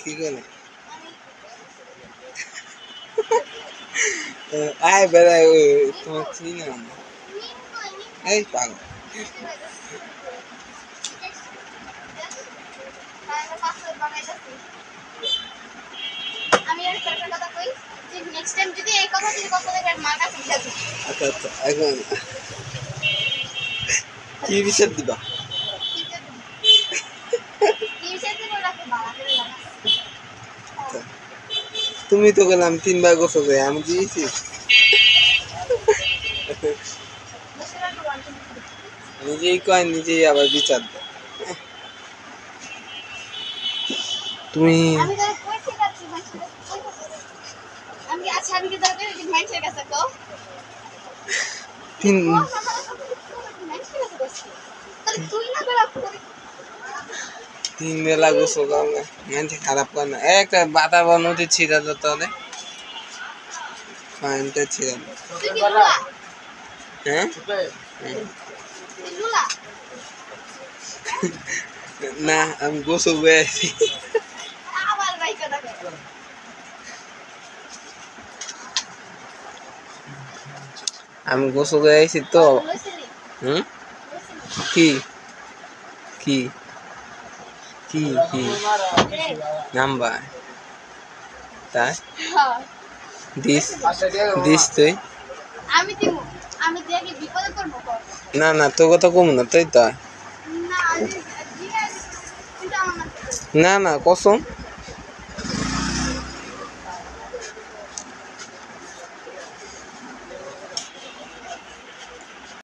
কি করে আয় বেড়ায় তোমার চিনি না এই পাগল আমি একটা কথা কই যে নেক্সট টাইম যদি এই কথা যদি কথা বলে মার কাছে বিচার দিই। আচ্ছা আচ্ছা এখন কি বিচার দিবা তুমি তো গেলাম 3 বার গোসল করে আমি দিয়েছি নিজেই কয় নিজেই আবার বিচার দেয় তুমি তিন বেলা গোসল করলে মানুষ খারাপ করে না একটা বাতা বানোতে ছিঁড়া যেত ফাইনটা ছিঁড়া হ্যাঁ না আমি গোসল করে আছি আমি গোসল করে আইছি তো হুম কি কি কি কি নাম্বার তাই দিস দিস তুই আমি দিব আমি দিয়ে কি বিপদে পড়ব না না তোর কথা কম না তাই তো না আমি না না কসম